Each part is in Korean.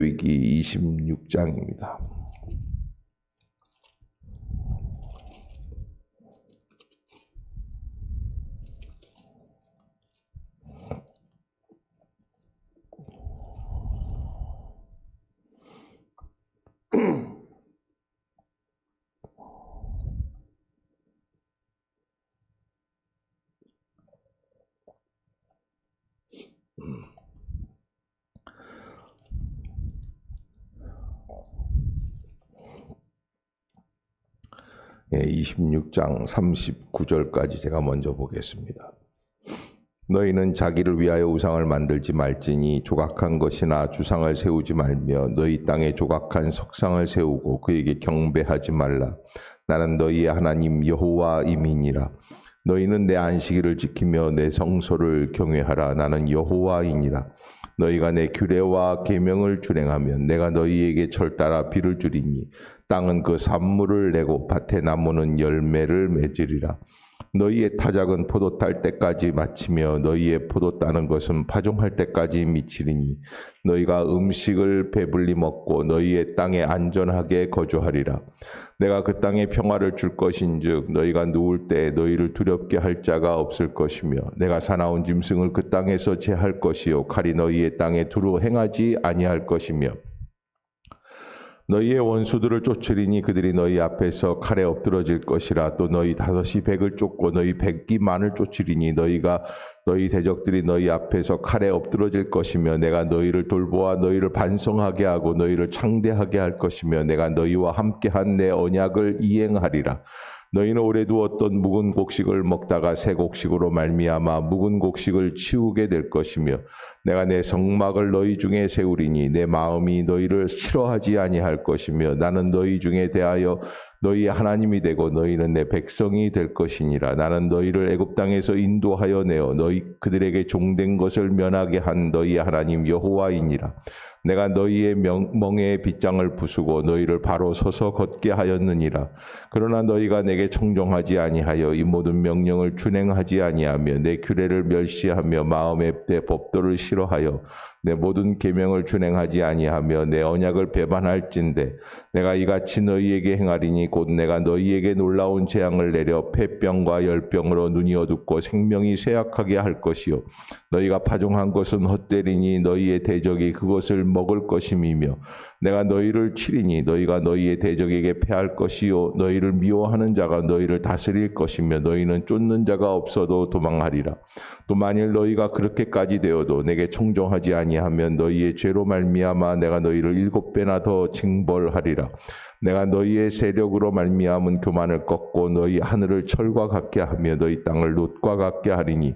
레위기 26장입니다. 예, 26장 39절까지 제가 먼저 보겠습니다. 너희는 자기를 위하여 우상을 만들지 말지니 조각한 것이나 주상을 세우지 말며 너희 땅에 조각한 석상을 세우고 그에게 경배하지 말라. 나는 너희의 하나님 여호와임이니라. 너희는 내 안식일을 지키며 내 성소를 경외하라. 나는 여호와이니라. 너희가 내 규례와 계명을 준행하면 내가 너희에게 철따라 비를 주리니 땅은 그 산물을 내고 밭의 나무는 열매를 맺으리라. 너희의 타작은 포도 딸 때까지 마치며 너희의 포도 따는 것은 파종할 때까지 미치리니 너희가 음식을 배불리 먹고 너희의 땅에 안전하게 거주하리라. 내가 그 땅에 평화를 줄 것인즉 너희가 누울 때 너희를 두렵게 할 자가 없을 것이며 내가 사나운 짐승을 그 땅에서 제할 것이요 칼이 너희의 땅에 두루 행하지 아니할 것이며 너희의 원수들을 쫓으리니 그들이 너희 앞에서 칼에 엎드러질 것이라. 또 너희 5이 100을 쫓고 너희 100이 만을 쫓으리니 너희 대적들이 너희 앞에서 칼에 엎드러질 것이며 내가 너희를 돌보아 너희를 반성하게 하고 너희를 창대하게 할 것이며 내가 너희와 함께한 내 언약을 이행하리라. 너희는 오래 두었던 묵은 곡식을 먹다가 새 곡식으로 말미암아 묵은 곡식을 치우게 될 것이며 내가 내 성막을 너희 중에 세우리니 내 마음이 너희를 싫어하지 아니할 것이며 나는 너희 중에 대하여 너희의 하나님이 되고 너희는 내 백성이 될 것이니라. 나는 너희를 애굽 땅에서 인도하여 내어 너희 그들에게 종된 것을 면하게 한 너희의 하나님 여호와이니라. 내가 너희의 멍에의 빗장을 부수고 너희를 바로 서서 걷게 하였느니라. 그러나 너희가 내게 청종하지 아니하여 이 모든 명령을 준행하지 아니하며 내 규례를 멸시하며 마음에 내 법도를 싫어하여 내 모든 계명을 준행하지 아니하며 내 언약을 배반할진대 내가 이같이 너희에게 행하리니 곧 내가 너희에게 놀라운 재앙을 내려 폐병과 열병으로 눈이 어둡고 생명이 쇠약하게 할 것이요 너희가 파종한 것은 헛되리니 너희의 대적이 그것을 먹을 것임이며 내가 너희를 치리니 너희가 너희의 대적에게 패할 것이요 너희를 미워하는 자가 너희를 다스릴 것이며 너희는 쫓는 자가 없어도 도망하리라. 또 만일 너희가 그렇게까지 되어도 내게 청종하지 아니하면 너희의 죄로 말미암아 내가 너희를 7배나 더 징벌하리라. 내가 너희의 세력으로 말미암은 교만을 꺾고 너희 하늘을 철과 같게 하며 너희 땅을 놋과 같게 하리니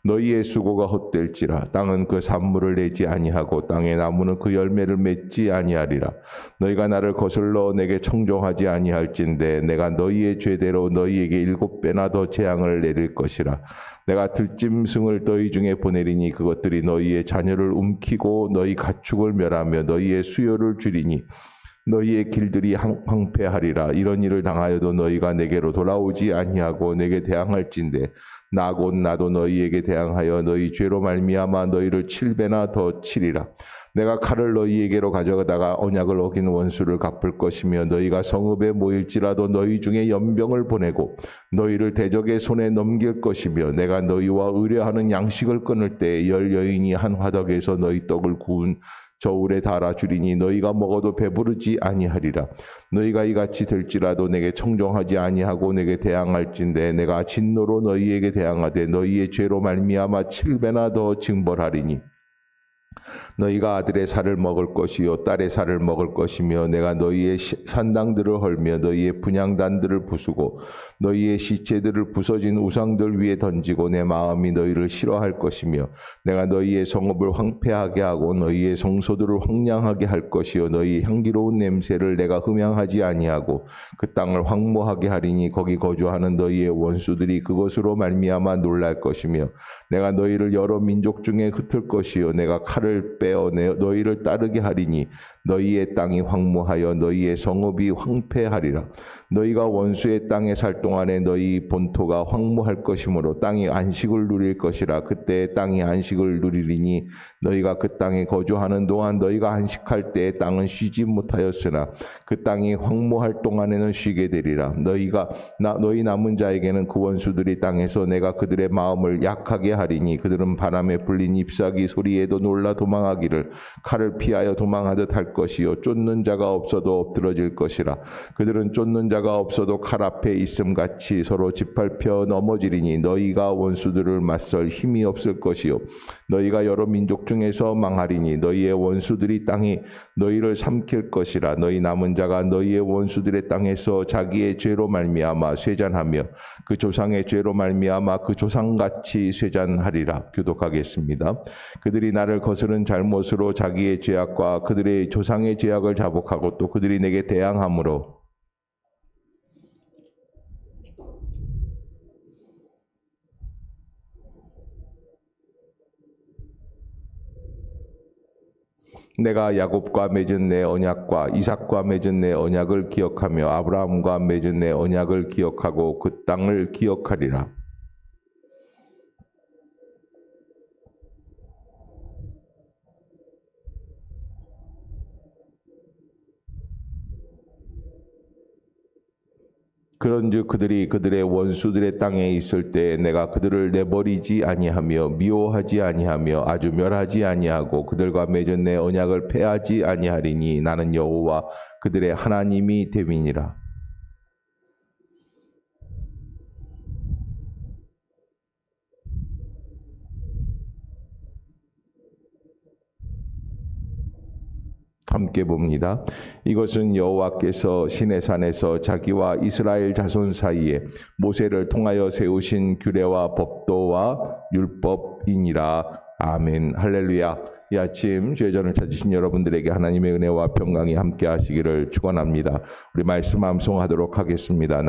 너희의 수고가 헛될지라. 땅은 그 산물을 내지 아니하고 땅의 나무는 그 열매를 맺지 아니하리라. 너희가 나를 거슬러 내게 청종하지 아니할진대 내가 너희의 죄대로 너희에게 7배나 더 재앙을 내릴 것이라. 내가 들짐승을 너희 중에 보내리니 그것들이 너희의 자녀를 움키고 너희 가축을 멸하며 너희의 수요를 줄이니 너희의 길들이 황폐하리라. 이런 일을 당하여도 너희가 내게로 돌아오지 아니하고 내게 대항할진대 나도 너희에게 대항하여 너희 죄로 말미암아 너희를 7배나 더 치리라. 내가 칼을 너희에게로 가져다가 언약을 어긴 원수를 갚을 것이며 너희가 성읍에 모일지라도 너희 중에 연병을 보내고 너희를 대적의 손에 넘길 것이며 내가 너희와 의뢰하는 양식을 끊을 때 10 여인이 한 화덕에서 너희 떡을 구운 저울에 달아 주리니 너희가 먹어도 배부르지 아니하리라. 너희가 이같이 될지라도 내게 청종하지 아니하고 내게 대항할진대 내가 진노로 너희에게 대항하되 너희의 죄로 말미암아 7배나 더 징벌하리니 너희가 아들의 살을 먹을 것이요 딸의 살을 먹을 것이며 내가 너희의 산당들을 헐며 너희의 분향단들을 부수고 너희의 시체들을 부서진 우상들 위에 던지고 내 마음이 너희를 싫어할 것이며 내가 너희의 성읍을 황폐하게 하고 너희의 성소들을 황량하게 할 것이요 너희 향기로운 냄새를 내가 흠양하지 아니하고 그 땅을 황무하게 하리니 거기 거주하는 너희의 원수들이 그것으로 말미암아 놀랄 것이며 내가 너희를 여러 민족 중에 흩을 것이요 내가 칼을 빼어 너희를 따르게 하리니 너희의 땅이 황무하여 너희의 성읍이 황폐하리라. 너희가 원수의 땅에 살 동안에 너희 본토가 황무할 것이므로 땅이 안식을 누릴 것이라. 그때 땅이 안식을 누리리니 너희가 그 땅에 거주하는 동안 너희가 안식할 때에 땅은 쉬지 못하였으나 그 땅이 황무할 동안에는 쉬게 되리라. 너희 남은 자에게는 그 원수들이 땅에서 내가 그들의 마음을 약하게 하리니 그들은 바람에 불린 잎사귀 소리에도 놀라 도망하기를 칼을 피하여 도망하듯 할 것이요 쫓는 자가 없어도 엎드러질 것이라. 그들은 쫓는 자가 없어도 칼 앞에 있음같이 서로 짓밟혀 넘어지리니 너희가 원수들을 맞설 힘이 없을 것이요 너희가 여러 민족 중에서 망하리니 너희의 원수들이 땅이 너희를 삼킬 것이라. 너희 남은 자가 너희의 원수들의 땅에서 자기의 죄로 말미암아 쇠잔하며 그 조상의 죄로 말미암아 그 조상같이 쇠잔하리라. 교독하겠습니다. 그들이 나를 거스른 잘못으로 자기의 죄악과 그들의 조상의 죄악을 자복하고 또 그들이 내게 대항함으로 내가 야곱과 맺은 내 언약과 이삭과 맺은 내 언약을 기억하며 아브라함과 맺은 내 언약을 기억하고 그 땅을 기억하리라. 그런즉 그들이 그들의 원수들의 땅에 있을 때 내가 그들을 내버리지 아니하며 미워하지 아니하며 아주 멸하지 아니하고 그들과 맺은 내 언약을 폐하지 아니하리니 나는 여호와 그들의 하나님이 됨이니라. 함께 봅니다. 이것은 여호와께서 시내산에서 자기와 이스라엘 자손 사이에 모세를 통하여 세우신 규례와 법도와 율법이니라. 아멘. 할렐루야. 이 아침 죄전을 찾으신 여러분들에게 하나님의 은혜와 평강이 함께 하시기를 축원합니다. 우리 말씀 암송하도록 하겠습니다.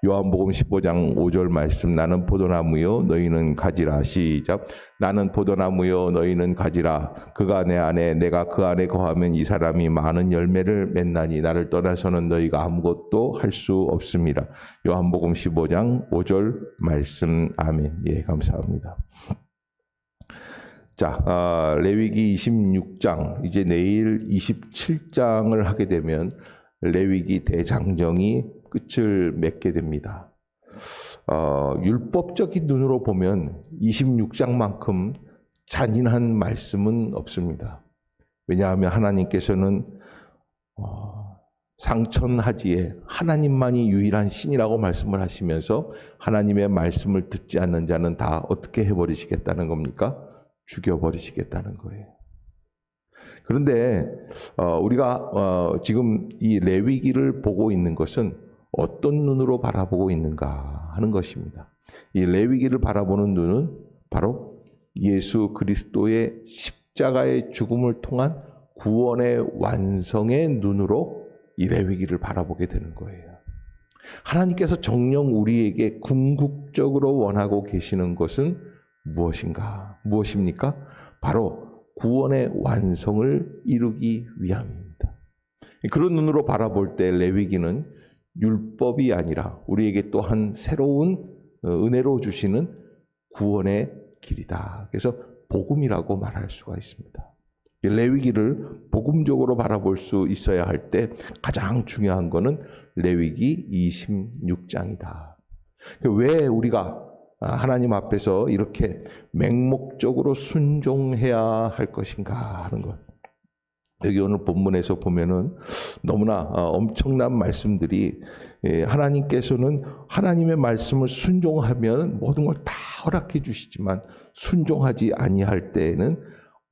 요한복음 15장 5절 말씀. 나는 포도나무요 너희는 가지라. 시작. 나는 포도나무요 너희는 가지라. 그가 내 안에 내가 그 안에 거하면 이 사람이 많은 열매를 맺나니 나를 떠나서는 너희가 아무것도 할 수 없습니다. 요한복음 15장 5절 말씀. 아멘. 예, 감사합니다. 자, 레위기 26장, 이제 내일 27장을 하게 되면 레위기 대장정이 끝을 맺게 됩니다. 율법적인 눈으로 보면 26장만큼 잔인한 말씀은 없습니다. 왜냐하면 하나님께서는 상천하지에 하나님만이 유일한 신이라고 말씀을 하시면서 하나님의 말씀을 듣지 않는 자는 다 어떻게 해버리시겠다는 겁니까? 죽여버리시겠다는 거예요. 그런데 우리가 지금 이 레위기를 보고 있는 것은 어떤 눈으로 바라보고 있는가 하는 것입니다. 이 레위기를 바라보는 눈은 바로 예수 그리스도의 십자가의 죽음을 통한 구원의 완성의 눈으로 이 레위기를 바라보게 되는 거예요. 하나님께서 정녕 우리에게 궁극적으로 원하고 계시는 것은 무엇인가? 무엇입니까? 바로 구원의 완성을 이루기 위함입니다. 그런 눈으로 바라볼 때 레위기는 율법이 아니라 우리에게 또한 새로운 은혜로 주시는 구원의 길이다. 그래서 복음이라고 말할 수가 있습니다. 레위기를 복음적으로 바라볼 수 있어야 할 때 가장 중요한 것은 레위기 26장이다. 왜 우리가 하나님 앞에서 이렇게 맹목적으로 순종해야 할 것인가 하는 것. 여기 오늘 본문에서 보면은 너무나 엄청난 말씀들이 하나님께서는 하나님의 말씀을 순종하면 모든 걸 다 허락해 주시지만 순종하지 아니할 때에는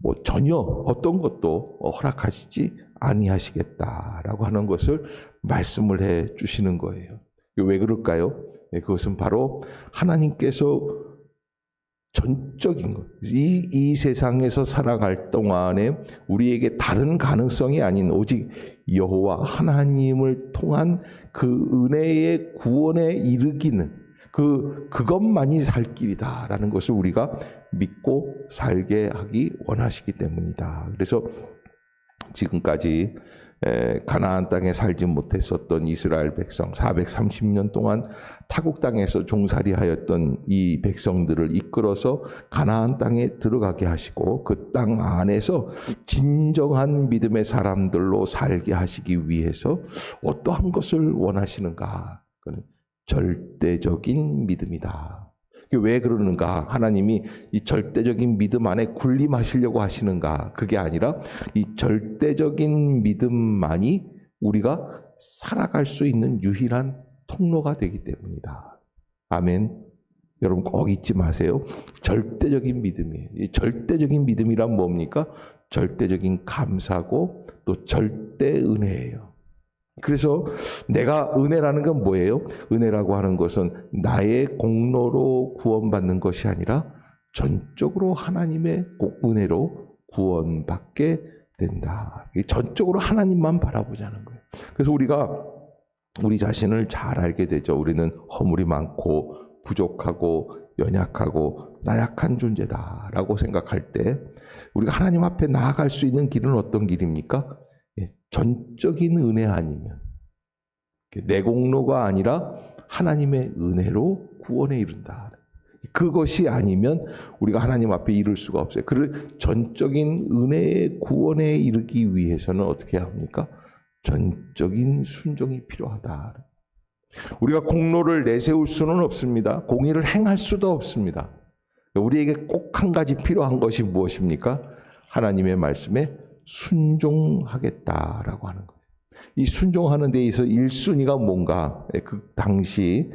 뭐 전혀 어떤 것도 허락하시지 아니하시겠다라고 하는 것을 말씀을 해 주시는 거예요. 왜 그럴까요? 그것은 바로 하나님께서 전적인 것, 이 세상에서 살아갈 동안에 우리에게 다른 가능성이 아닌 오직 여호와 하나님을 통한 그 은혜의 구원에 이르기는 그것만이 살 길이다라는 것을 우리가 믿고 살게 하기 원하시기 때문이다. 그래서 지금까지 가나안 땅에 살지 못했었던 이스라엘 백성 430년 동안 타국 땅에서 종살이하였던 이 백성들을 이끌어서 가나안 땅에 들어가게 하시고 그 땅 안에서 진정한 믿음의 사람들로 살게 하시기 위해서 어떠한 것을 원하시는가? 그건 절대적인 믿음이다. 왜 그러는가? 하나님이 이 절대적인 믿음 안에 군림하시려고 하시는가? 그게 아니라 이 절대적인 믿음만이 우리가 살아갈 수 있는 유일한 통로가 되기 때문이다. 아멘. 여러분 꼭 잊지 마세요. 절대적인 믿음이에요. 이 절대적인 믿음이란 뭡니까? 절대적인 감사고 또 절대 은혜예요. 그래서 내가 은혜라는 건 뭐예요? 은혜라고 하는 것은 나의 공로로 구원받는 것이 아니라 전적으로 하나님의 은혜로 구원받게 된다. 전적으로 하나님만 바라보자는 거예요. 그래서 우리가 우리 자신을 잘 알게 되죠. 우리는 허물이 많고 부족하고 연약하고 나약한 존재다라고 생각할 때 우리가 하나님 앞에 나아갈 수 있는 길은 어떤 길입니까? 전적인 은혜 아니면 내 공로가 아니라 하나님의 은혜로 구원에 이른다. 그것이 아니면 우리가 하나님 앞에 이를 수가 없어요. 그 전적인 은혜의 구원에 이르기 위해서는 어떻게 해야 합니까? 전적인 순종이 필요하다. 우리가 공로를 내세울 수는 없습니다. 공의를 행할 수도 없습니다. 우리에게 꼭 한 가지 필요한 것이 무엇입니까? 하나님의 말씀에 순종하겠다라고 하는 거예요. 이 순종하는 데 있어서 1순위가 뭔가? 그 당시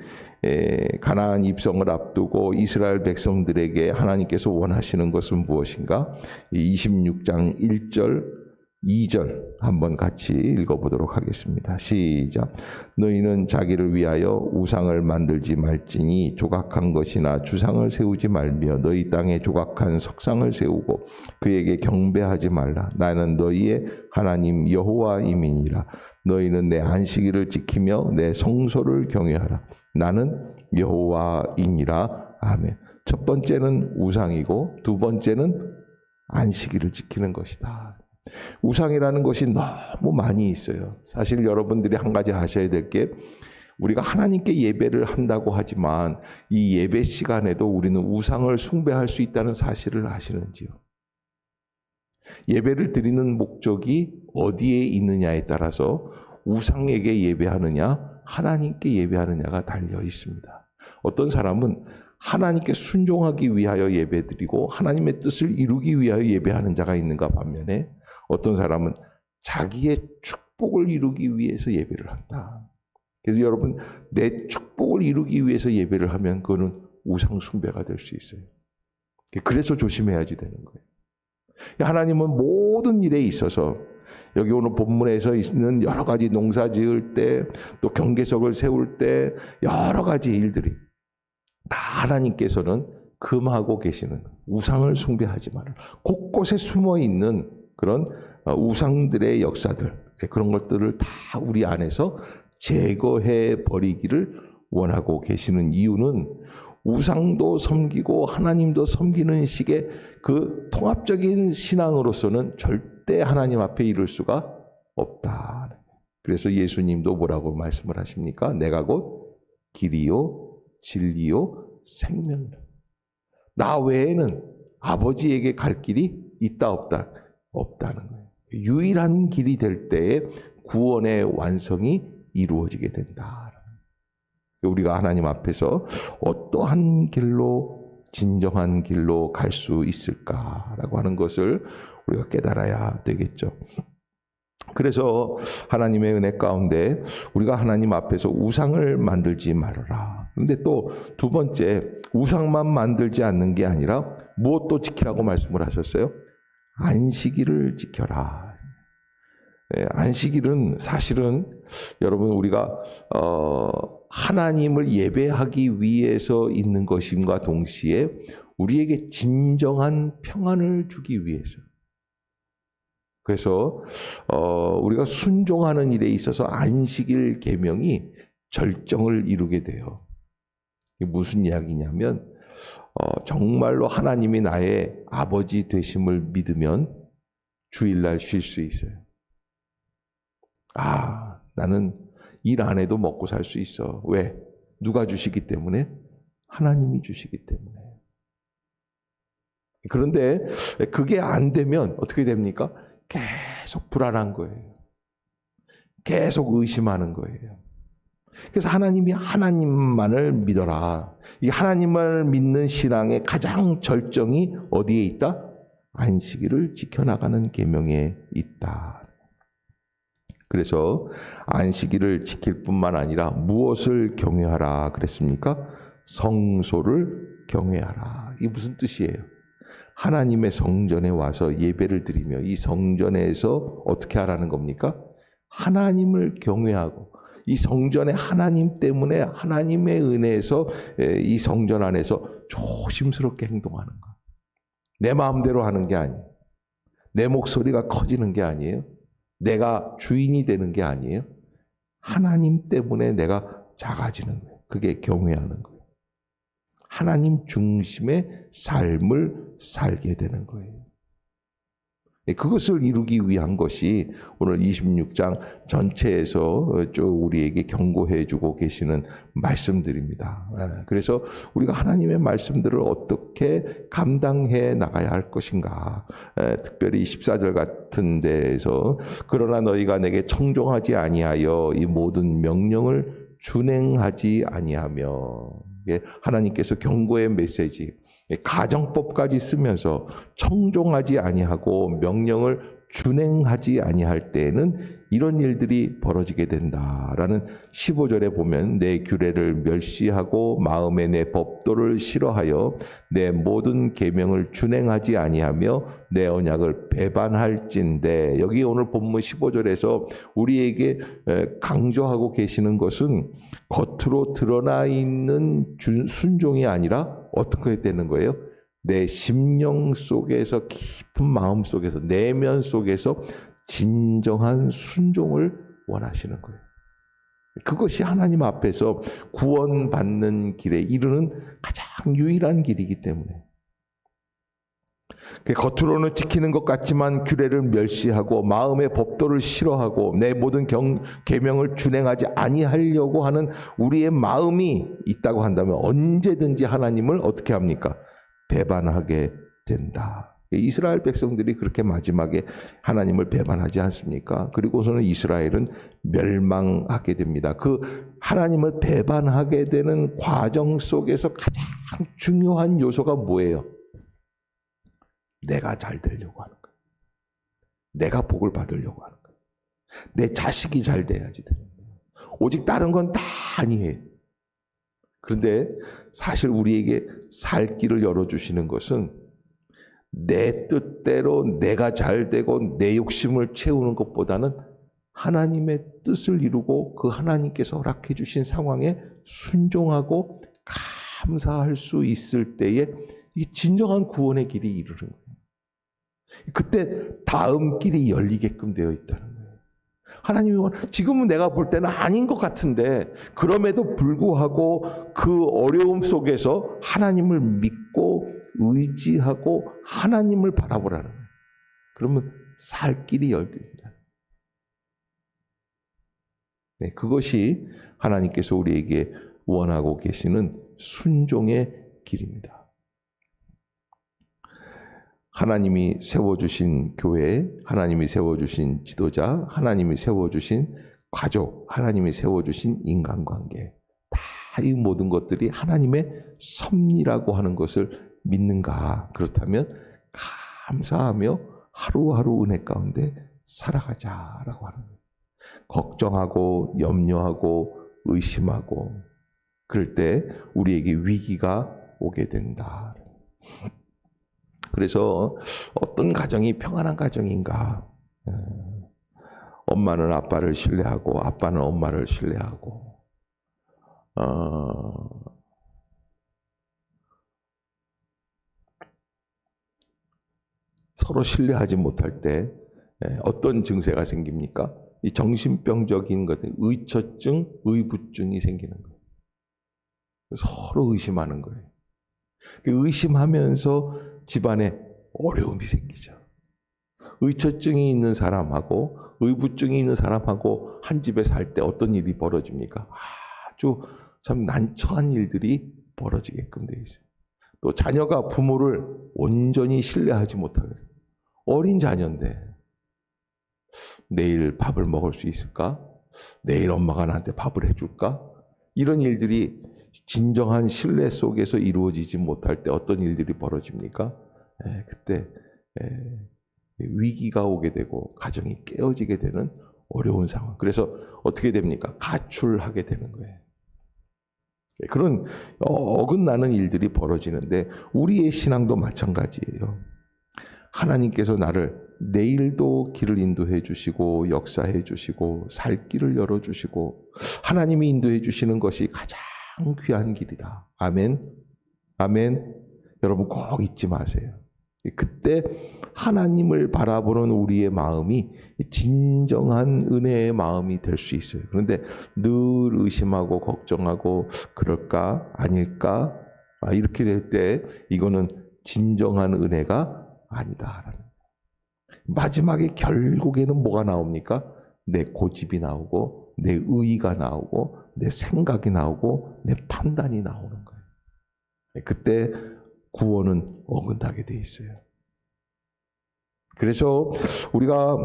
가나안 입성을 앞두고 이스라엘 백성들에게 하나님께서 원하시는 것은 무엇인가? 26장 1절 2절 한번 같이 읽어보도록 하겠습니다. 시작. 너희는 자기를 위하여 우상을 만들지 말지니 조각한 것이나 주상을 세우지 말며 너희 땅에 조각한 석상을 세우고 그에게 경배하지 말라. 나는 너희의 하나님 여호와임이니라. 너희는 내 안식일을 지키며 내 성소를 경외하라. 나는 여호와이니라. 아멘. 첫 번째는 우상이고 두 번째는 안식일을 지키는 것이다. 우상이라는 것이 너무 많이 있어요. 사실 여러분들이 한 가지 아셔야 될 게 우리가 하나님께 예배를 한다고 하지만 이 예배 시간에도 우리는 우상을 숭배할 수 있다는 사실을 아시는지요? 예배를 드리는 목적이 어디에 있느냐에 따라서 우상에게 예배하느냐 하나님께 예배하느냐가 달려 있습니다. 어떤 사람은 하나님께 순종하기 위하여 예배드리고 하나님의 뜻을 이루기 위하여 예배하는 자가 있는가 반면에 어떤 사람은 자기의 축복을 이루기 위해서 예배를 한다. 그래서 여러분 내 축복을 이루기 위해서 예배를 하면 그거는 우상 숭배가 될 수 있어요. 그래서 조심해야지 되는 거예요. 하나님은 모든 일에 있어서 여기 오늘 본문에서 있는 여러 가지 농사 지을 때 또 경계석을 세울 때 여러 가지 일들이 다 하나님께서는 금하고 계시는 우상을 숭배하지 말라. 곳곳에 숨어 있는 그런 우상들의 역사들 그런 것들을 다 우리 안에서 제거해 버리기를 원하고 계시는 이유는 우상도 섬기고 하나님도 섬기는 식의 그 통합적인 신앙으로서는 절대 하나님 앞에 이를 수가 없다. 그래서 예수님도 뭐라고 말씀을 하십니까? 내가 곧 길이요 진리요 생명이라. 나 외에는 아버지에게 갈 길이 있다 없다? 없다는 거예요. 유일한 길이 될 때에 구원의 완성이 이루어지게 된다. 우리가 하나님 앞에서 어떠한 길로 진정한 길로 갈 수 있을까라고 하는 것을 우리가 깨달아야 되겠죠. 그래서 하나님의 은혜 가운데 우리가 하나님 앞에서 우상을 만들지 말아라. 그런데 또 두 번째 우상만 만들지 않는 게 아니라 무엇도 지키라고 말씀을 하셨어요? 안식일을 지켜라. 안식일은 사실은 여러분 우리가 하나님을 예배하기 위해서 있는 것임과 동시에 우리에게 진정한 평안을 주기 위해서. 그래서 우리가 순종하는 일에 있어서 안식일 계명이 절정을 이루게 돼요. 이게 무슨 이야기냐면 정말로 하나님이 나의 아버지 되심을 믿으면 주일날 쉴 수 있어요. 아, 나는 일 안 해도 먹고 살 수 있어. 왜? 누가 주시기 때문에? 하나님이 주시기 때문에. 그런데 그게 안 되면 어떻게 됩니까? 계속 불안한 거예요. 계속 의심하는 거예요. 그래서 하나님이 하나님만을 믿어라. 이 하나님을 믿는 신앙의 가장 절정이 어디에 있다? 안식일을 지켜나가는 계명에 있다. 그래서 안식일을 지킬 뿐만 아니라 무엇을 경외하라 그랬습니까? 성소를 경외하라. 이게 무슨 뜻이에요? 하나님의 성전에 와서 예배를 드리며 이 성전에서 어떻게 하라는 겁니까? 하나님을 경외하고 이 성전에 하나님 때문에 하나님의 은혜에서 이 성전 안에서 조심스럽게 행동하는 것. 내 마음대로 하는 게 아니에요. 내 목소리가 커지는 게 아니에요. 내가 주인이 되는 게 아니에요. 하나님 때문에 내가 작아지는 거예요. 그게 경외하는 거예요. 하나님 중심의 삶을 살게 되는 거예요. 그것을 이루기 위한 것이 오늘 26장 전체에서 쭉 우리에게 경고해 주고 계시는 말씀들입니다. 그래서 우리가 하나님의 말씀들을 어떻게 감당해 나가야 할 것인가. 특별히 14절 같은 데에서 그러나 너희가 내게 청종하지 아니하여 이 모든 명령을 준행하지 아니하며, 하나님께서 경고의 메시지, 가정법까지 쓰면서 청종하지 아니하고 명령을 준행하지 아니할 때에는 이런 일들이 벌어지게 된다라는 15절에 보면 내 규례를 멸시하고 마음에 내 법도를 싫어하여 내 모든 계명을 준행하지 아니하며 내 언약을 배반할진대. 여기 오늘 본문 15절에서 우리에게 강조하고 계시는 것은 겉으로 드러나 있는 순종이 아니라 어떻게 되는 거예요? 내 심령 속에서, 깊은 마음 속에서, 내면 속에서 진정한 순종을 원하시는 거예요. 그것이 하나님 앞에서 구원받는 길에 이르는 가장 유일한 길이기 때문에. 겉으로는 지키는 것 같지만 규례를 멸시하고 마음의 법도를 싫어하고 내 모든 계명을 준행하지 아니하려고 하는 우리의 마음이 있다고 한다면 언제든지 하나님을 어떻게 합니까? 배반하게 된다. 이스라엘 백성들이 그렇게 마지막에 하나님을 배반하지 않습니까? 그리고서는 이스라엘은 멸망하게 됩니다. 그 하나님을 배반하게 되는 과정 속에서 가장 중요한 요소가 뭐예요? 내가 잘 되려고 하는 거예요. 내가 복을 받으려고 하는 거예요. 내 자식이 잘 돼야지 되는 거예요. 오직 다른 건 다 아니에요. 그런데 사실 우리에게 살 길을 열어주시는 것은 내 뜻대로 내가 잘 되고 내 욕심을 채우는 것보다는 하나님의 뜻을 이루고 그 하나님께서 허락해 주신 상황에 순종하고 감사할 수 있을 때에 이 진정한 구원의 길이 이르는 거예요. 그때 다음 길이 열리게끔 되어 있다는 거예요. 하나님이 지금은 내가 볼 때는 아닌 것 같은데 그럼에도 불구하고 그 어려움 속에서 하나님을 믿고 의지하고 하나님을 바라보라는 거예요. 그러면 살 길이 열립니다. 네, 그것이 하나님께서 우리에게 원하고 계시는 순종의 길입니다. 하나님이 세워주신 교회, 하나님이 세워주신 지도자, 하나님이 세워주신 가족, 하나님이 세워주신 인간관계, 다 이 모든 것들이 하나님의 섭리라고 하는 것을 믿는가? 그렇다면 감사하며 하루하루 은혜 가운데 살아가자라고 하는 거예요. 걱정하고 염려하고 의심하고 그럴 때 우리에게 위기가 오게 된다. 그래서 어떤 가정이 평안한 가정인가? 엄마는 아빠를 신뢰하고 아빠는 엄마를 신뢰하고 서로 신뢰하지 못할 때 어떤 증세가 생깁니까? 이 정신병적인 것들, 의처증, 의부증이 생기는 거예요. 서로 의심하는 거예요. 의심하면서 집안에 어려움이 생기죠. 의처증이 있는 사람하고 의부증이 있는 사람하고 한 집에 살 때 어떤 일이 벌어집니까? 아주 참 난처한 일들이 벌어지게끔 돼 있어요. 또 자녀가 부모를 온전히 신뢰하지 못하게 돼요. 어린 자녀인데 내일 밥을 먹을 수 있을까? 내일 엄마가 나한테 밥을 해줄까? 이런 일들이 진정한 신뢰 속에서 이루어지지 못할 때 어떤 일들이 벌어집니까? 그때 위기가 오게 되고 가정이 깨어지게 되는 어려운 상황. 그래서 어떻게 됩니까? 가출하게 되는 거예요. 그런 어긋나는 일들이 벌어지는데 우리의 신앙도 마찬가지예요. 하나님께서 나를 내일도 길을 인도해 주시고 역사해 주시고 살 길을 열어 주시고 하나님이 인도해 주시는 것이 가장 귀한 길이다. 아멘. 아멘. 여러분 꼭 잊지 마세요. 그때 하나님을 바라보는 우리의 마음이 진정한 은혜의 마음이 될 수 있어요. 그런데 늘 의심하고 걱정하고 그럴까 아닐까 이렇게 될 때 이거는 진정한 은혜가 아니다라는. 마지막에 결국에는 뭐가 나옵니까? 내 고집이 나오고 내 의의가 나오고 내 생각이 나오고 내 판단이 나오는 거예요. 그때 구원은 어긋나게 돼 있어요. 그래서 우리가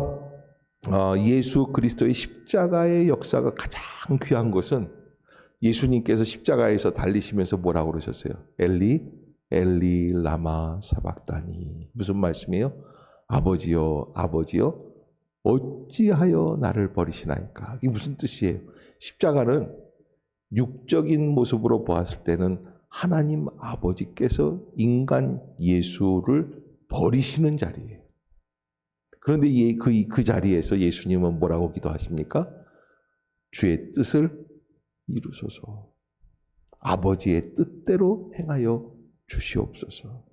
예수 그리스도의 십자가의 역사가 가장 귀한 것은 예수님께서 십자가에서 달리시면서 뭐라고 그러셨어요? 엘리 엘리 라마 사박다니. 무슨 말씀이에요? 아버지여 아버지여 어찌하여 나를 버리시나이까. 이게 무슨 뜻이에요? 십자가는 육적인 모습으로 보았을 때는 하나님 아버지께서 인간 예수를 버리시는 자리예요. 그런데 그 자리에서 예수님은 뭐라고 기도하십니까? 주의 뜻을 이루소서. 아버지의 뜻대로 행하여 주시옵소서.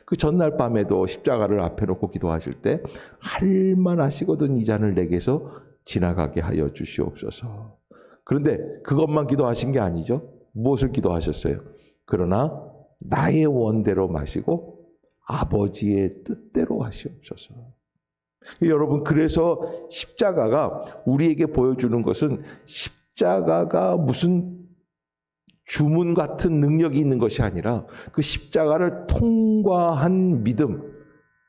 그 전날 밤에도 십자가를 앞에 놓고 기도하실 때 할만하시거든 이 잔을 내게서 지나가게 하여 주시옵소서. 그런데 그것만 기도하신 게 아니죠. 무엇을 기도하셨어요? 그러나 나의 원대로 마시고 아버지의 뜻대로 하시옵소서. 여러분, 그래서 십자가가 우리에게 보여주는 것은 십자가가 무슨 주문 같은 능력이 있는 것이 아니라 그 십자가를 통과한 믿음,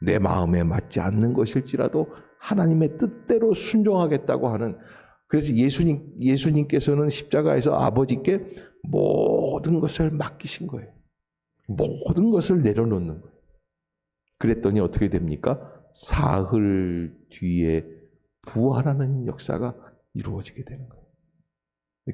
내 마음에 맞지 않는 것일지라도 하나님의 뜻대로 순종하겠다고 하는. 그래서 예수님께서는 십자가에서 아버지께 모든 것을 맡기신 거예요. 모든 것을 내려놓는 거예요. 그랬더니 어떻게 됩니까? 사흘 뒤에 부활하는 역사가 이루어지게 되는 거예요.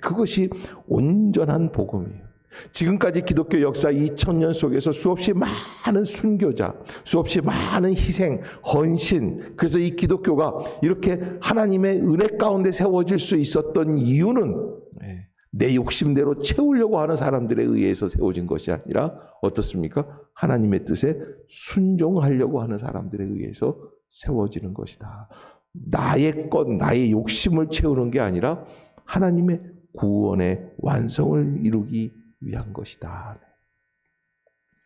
그것이 온전한 복음이에요. 지금까지 기독교 역사 2000년 속에서 수없이 많은 순교자, 수없이 많은 희생, 헌신, 그래서 이 기독교가 이렇게 하나님의 은혜 가운데 세워질 수 있었던 이유는 내 욕심대로 채우려고 하는 사람들에 의해서 세워진 것이 아니라 어떻습니까? 하나님의 뜻에 순종하려고 하는 사람들에 의해서 세워지는 것이다. 나의 것, 나의 욕심을 채우는 게 아니라 하나님의 구원의 완성을 이루기 위한 것이다.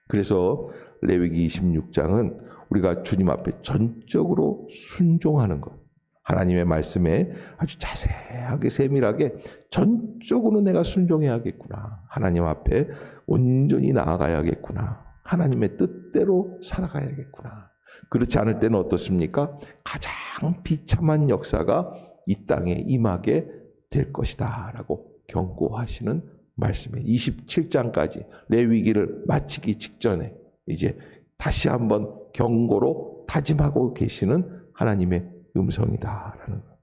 그래서 레위기 26장은 우리가 주님 앞에 전적으로 순종하는 것, 하나님의 말씀에 아주 자세하게 세밀하게 전적으로 내가 순종해야겠구나, 하나님 앞에 온전히 나아가야겠구나, 하나님의 뜻대로 살아가야겠구나. 그렇지 않을 때는 어떻습니까? 가장 비참한 역사가 이 땅에 임하게 될 것이다 라고 경고하시는 말씀이에요. 27장까지 레위기를 마치기 직전에 이제 다시 한번 경고로 다짐하고 계시는 하나님의 음성이다라는 것.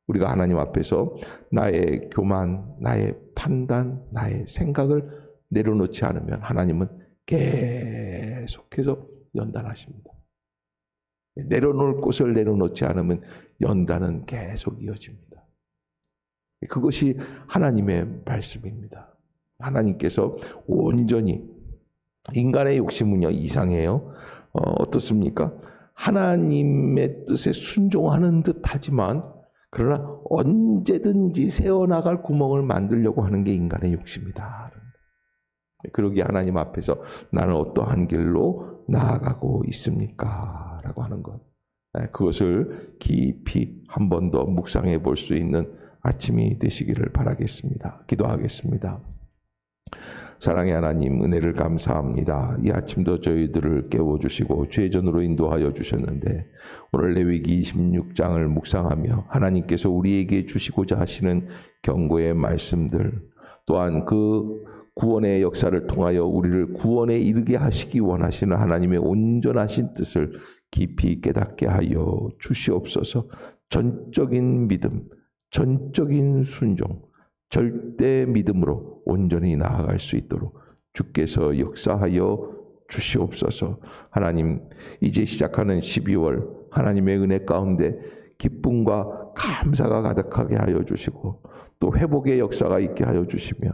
우리가 하나님 앞에서 나의 교만, 나의 판단, 나의 생각을 내려놓지 않으면 하나님은 계속해서 연단하십니다. 내려놓을 곳을 내려놓지 않으면 연단은 계속 이어집니다. 그것이 하나님의 말씀입니다. 하나님께서 온전히, 인간의 욕심은요 이상해요. 어떻습니까? 하나님의 뜻에 순종하는 듯 하지만 그러나 언제든지 새어나갈 구멍을 만들려고 하는 게 인간의 욕심이다. 그러기에 하나님 앞에서 나는 어떠한 길로 나아가고 있습니까? 라고 하는 것. 그것을 깊이 한 번 더 묵상해 볼 수 있는 아침이 되시기를 바라겠습니다. 기도하겠습니다. 사랑의 하나님, 은혜를 감사합니다. 이 아침도 저희들을 깨워주시고 죄전으로 인도하여 주셨는데 오늘 레위기 26장을 묵상하며 하나님께서 우리에게 주시고자 하시는 경고의 말씀들, 또한 그 구원의 역사를 통하여 우리를 구원에 이르게 하시기 원하시는 하나님의 온전하신 뜻을 깊이 깨닫게 하여 주시옵소서. 전적인 믿음, 전적인 순종, 절대 믿음으로 온전히 나아갈 수 있도록 주께서 역사하여 주시옵소서. 하나님, 이제 시작하는 12월 하나님의 은혜 가운데 기쁨과 감사가 가득하게 하여 주시고 또 회복의 역사가 있게 하여 주시며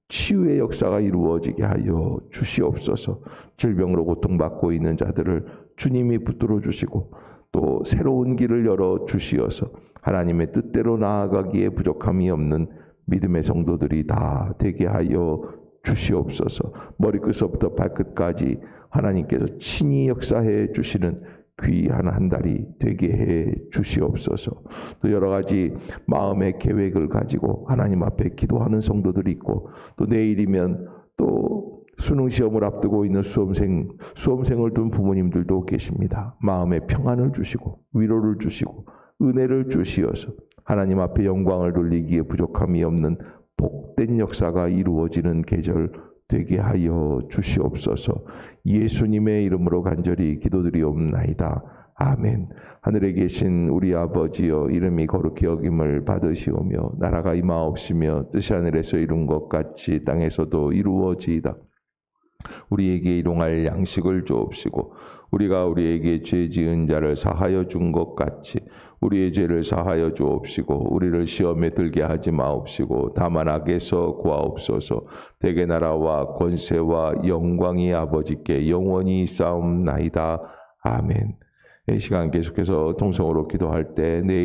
치유의 역사가 이루어지게 하여 주시옵소서. 질병으로 고통받고 있는 자들을 주님이 붙들어 주시고 또 새로운 길을 열어 주시어서 하나님의 뜻대로 나아가기에 부족함이 없는 믿음의 성도들이 다 되게 하여 주시옵소서. 머리끝부터 발끝까지 하나님께서 친히 역사해 주시는 귀한 한 달이 되게 해 주시옵소서. 또 여러 가지 마음의 계획을 가지고 하나님 앞에 기도하는 성도들이 있고 또 내일이면 또 수능 시험을 앞두고 있는 수험생을 둔 부모님들도 계십니다. 마음의 평안을 주시고 위로를 주시고 은혜를 주시어서 하나님 앞에 영광을 돌리기에 부족함이 없는 복된 역사가 이루어지는 계절 되게 하여 주시옵소서. 예수님의 이름으로 간절히 기도드리옵나이다. 아멘. 하늘에 계신 우리 아버지여, 이름이 거룩히 여김을 받으시오며 나라가 임하옵시며 뜻이 하늘에서 이룬 것 같이 땅에서도 이루어지이다. 우리에게 일용할 양식을 주옵시고 우리가 우리에게 죄 지은 자를 사하여 준 것 같이 우리의 죄를 사하여 주옵시고 우리를 시험에 들게 하지 마옵시고 다만 악에서 구하옵소서. 대개 나라와 권세와 영광이 아버지께 영원히 싸움나이다. 아멘. 이 시간 계속해서 통성으로 기도할 때 내